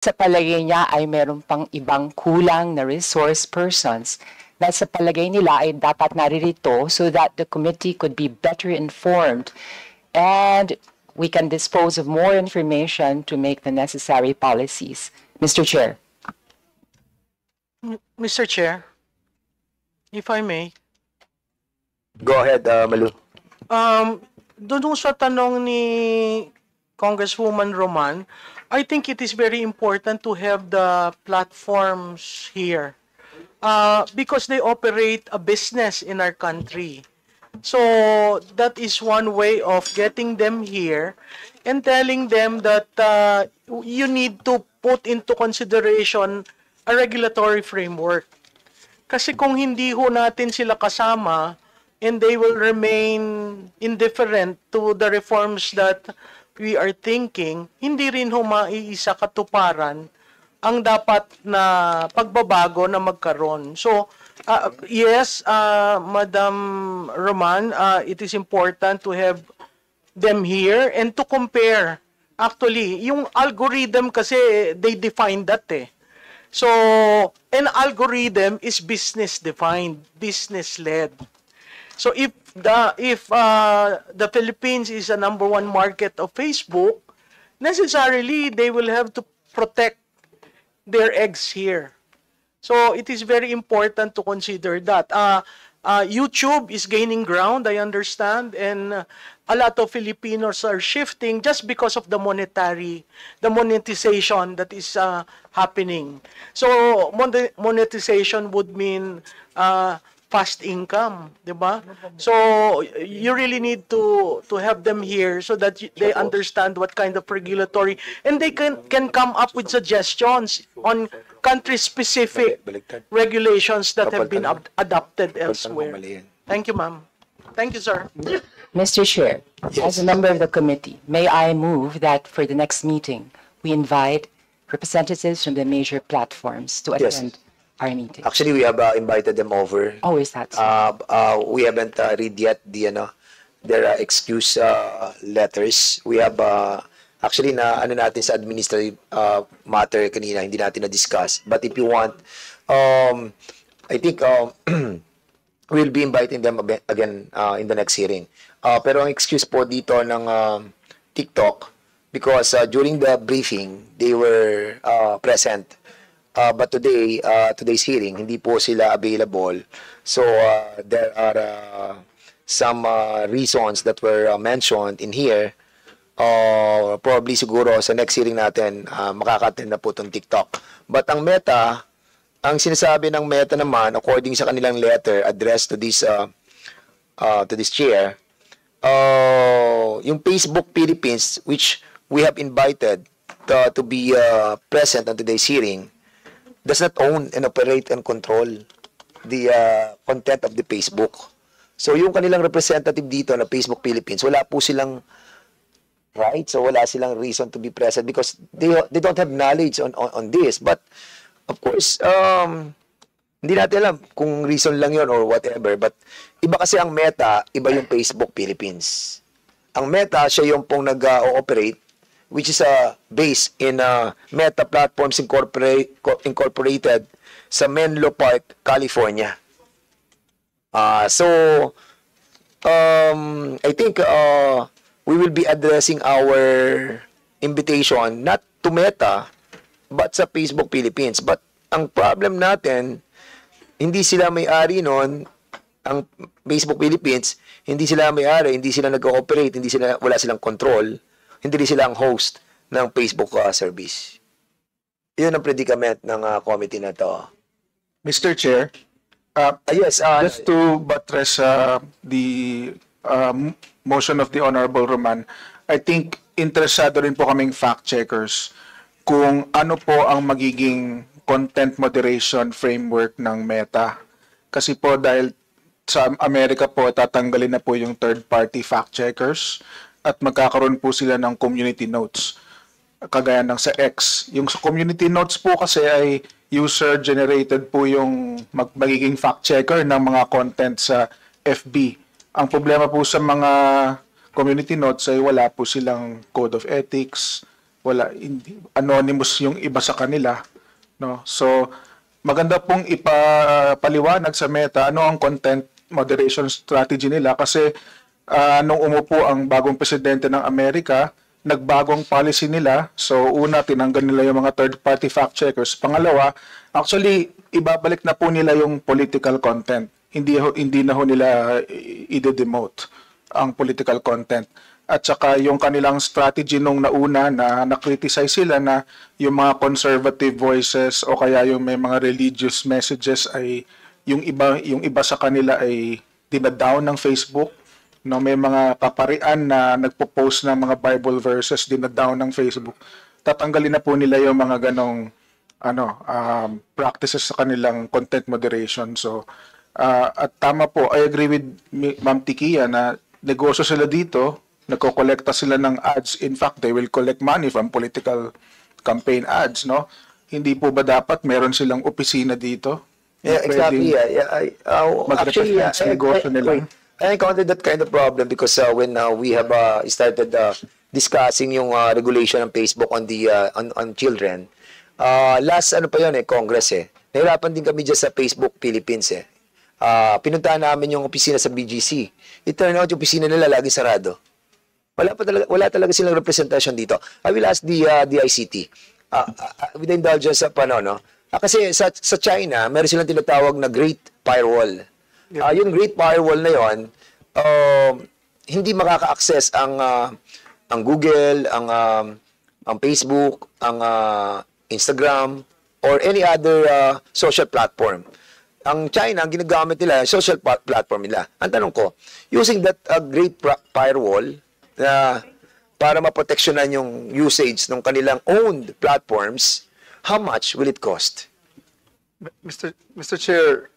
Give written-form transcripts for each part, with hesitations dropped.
sa palagay niya ay meron pang ibang kulang na resource persons na sa palagay nila ay dapat naririto so that the committee could be better informed and we can dispose of more information to make the necessary policies. Mr. Chair. Mr. Chair, if I may. Go ahead, Malu. Doon sa tanong ni Congresswoman Roman, I think it is very important to have the platforms here because they operate a business in our country. So that is one way of getting them here and telling them that you need to put into consideration a regulatory framework. Kasi kung hindi ho natin sila kasama and they will remain indifferent to the reforms that we are thinking, hindi rin ho maiisa katuparan ang dapat na pagbabago na magkaroon. So, yes, Madam Roman, it is important to have them here and to compare. Actually, yung algorithm kasi, they define that eh. So, an algorithm is business-defined, business-led. So, if the Philippines is a #1 market of Facebook, necessarily they will have to protect their eggs here. So, it is very important to consider that. YouTube is gaining ground, I understand, and a lot of Filipinos are shifting just because of the monetization that is happening. So, monetization would mean fast income, di ba? So, you really need to have them here so that they understand what kind of regulatory, and they can come up with suggestions on country-specific regulations that have been adopted elsewhere. Thank you, ma'am. Thank you, sir. Mr. Chair, as a member of the committee, may I move that for the next meeting, we invite representatives from the major platforms to attend our meeting? Actually, we have invited them over. Oh, is that so? We haven't read yet their excuse letters. We have actually na natin sa administrative matter kanina, hindi natin na-discuss. But if you want, I think we'll be inviting them again in the next hearing. Pero ang excuse po dito ng TikTok, because during the briefing, they were present. But today, today's hearing, hindi po sila available. So there are some reasons that were mentioned in here. Probably siguro sa next hearing natin, makaka-attend na po itong TikTok. But ang Meta, ang sinasabi ng Meta naman, according sa kanilang letter addressed to this chair, yung Facebook Philippines, which we have invited to be present on today's hearing, does not own and operate and control the content of the Facebook. So yung kanilang representative dito na Facebook Philippines, wala po silang right, so wala silang reason to be present because they don't have knowledge on this. But of course, hindi natin alam kung reason lang yon or whatever. But iba kasi ang Meta, iba yung Facebook Philippines. Ang Meta, siya yung pong nag-ooperate, which is based in Meta Platforms Incorporated sa Menlo Park, California. So, I think we will be addressing our invitation not to Meta, but sa Facebook Philippines. But ang problem natin, hindi sila may-ari nun, ang Facebook Philippines, hindi sila may-ari, hindi sila nag-ooperate, wala silang control, hindi rin sila ang host ng Facebook service. Yun ang predicament ng committee na to. Mr. Chair, Yes, just to buttress the motion of the Honorable Roman, I think interesado rin po kaming fact-checkers kung ano po ang magiging content moderation framework ng Meta. Kasi po dahil sa Amerika po, tatanggalin na po yung third-party fact-checkers at magkakaroon po sila ng community notes kagaya ng sa X. Yung sa community notes po kasi ay user-generated po yung magiging fact-checker ng mga content sa FB. Ang problema po sa mga community notes ay wala po silang code of ethics, anonymous yung iba sa kanila, no? So maganda pong ipaliwanag sa Meta ano ang content moderation strategy nila kasi nung umupo ang bagong presidente ng Amerika, nagbagong policy nila. So una, tinanggal nila yung mga third-party fact-checkers. Pangalawa, actually, ibabalik na po nila yung political content. Hindi na ho nila i-demote ang political content. At saka yung kanilang strategy nung nauna na na-criticize sila na yung mga conservative voices o kaya yung may mga religious messages ay yung iba sa kanila ay dinadown ng Facebook. No, may mga kaparian na nagpo-post ng mga Bible verses dinadown ng Facebook. Tatanggalin na po nila yung mga ganong practices sa kanilang content moderation. So at tama po, I agree with Ma'am Tikia na negosyo sila dito, nagko-kolekta sila ng ads. In fact, they will collect money from political campaign ads, no? Hindi po ba dapat meron silang opisina dito? Yeah, exactly. Actually, sa negosyo nila. I encountered that kind of problem because when we have started discussing yung regulation ng Facebook on the on children, last Congress nahirapan din kami dyan sa Facebook Philippines pinuntahan namin yung opisina sa BGC. It turned out yung opisina nila lagi sarado. Wala talaga silang representation dito. I will ask the ICT with the indulgence of kasi sa China, meron silang tinatawag na Great Firewall. Yung Great Firewall na yon, hindi makaka-access ang Google, ang Facebook, ang Instagram, or any other social platform. Ang China, ang ginagamit nila, social platform nila. Ang tanong ko, using that Great Firewall para maproteksyonan yung usage ng kanilang owned platforms, how much will it cost? Mr. Chair,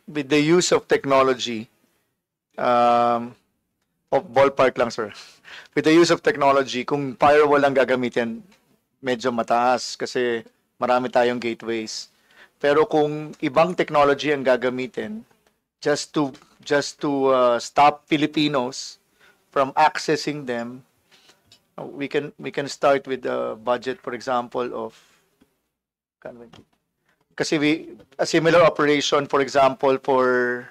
with the use of technology, of ballpark lang, sir. With the use of technology, kung firewall ang gagamitin, medyo mataas kasi marami tayong gateways. Pero kung ibang technology ang gagamitin, just to stop Filipinos from accessing them, we can start with a budget, for example, of kasi a similar operation, for example, for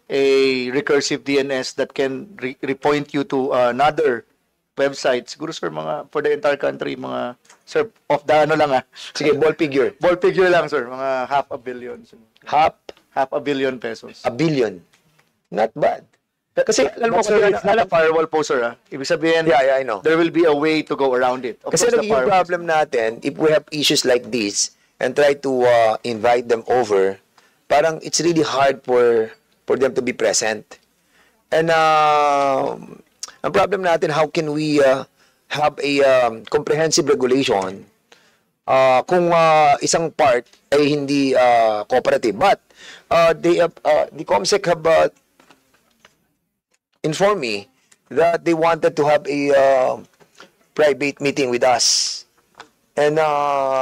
a recursive DNS that can repoint you to another website. Siguro, sir, for the entire country, sir, of the Sige, ball figure. Ball figure lang, sir. Mga half a billion. Sir. Half a billion pesos. a billion. Not bad. Kasi, alam mo, But, sir, it's not a firewall po, sir. Ibig sabihin, yeah, I know. there will be a way to go around it. Of Kasi course, the yung firewall- problem natin, if we have issues like this, and try to invite them over, parang it's really hard for them to be present. And ang problem natin, how can we have a comprehensive regulation kung isang part ay hindi cooperative? But the COMSEC have informed me that they wanted to have a private meeting with us. And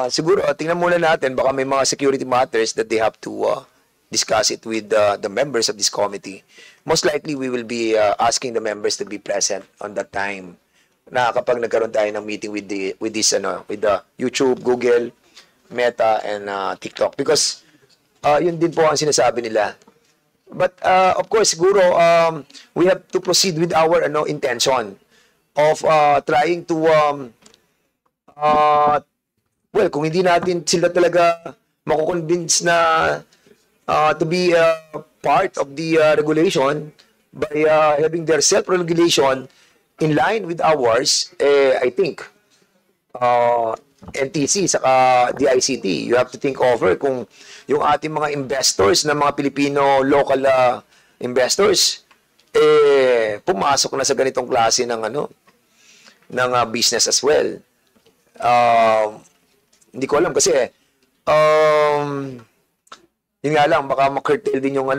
siguro, tingnan muna natin, baka may mga security matters that they have to discuss it with the members of this committee. Most likely, we will be asking the members to be present on that time. Na kapag nagkaroon tayo ng meeting with the YouTube, Google, Meta, and TikTok. Because yun din po ang sinasabi nila. But of course, siguro, we have to proceed with our intention of trying to well, kung hindi natin sila talaga mako-convince na to be part of the regulation by having their self-regulation in line with ours, I think NTC saka DICT, you have to think over kung yung ating mga investors na mga Pilipino local investors pumasok na sa ganitong klase ng business as well. Hindi ko alam kasi yun nga lang, baka ma-curtail din yung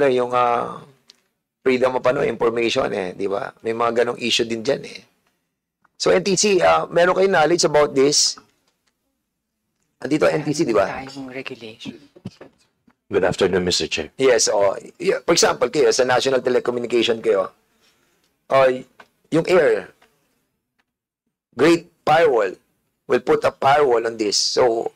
freedom of information di ba? May mga ganong issue din dyan So NTC, meron kayong knowledge about this? Andito NTC, di ba? Tayong regulation. Good afternoon, Mr. Chair. Yes, yeah, for example, kayo sa National Telecommunication kayo, yung AIR, Great Firewall, will put a firewall on this. So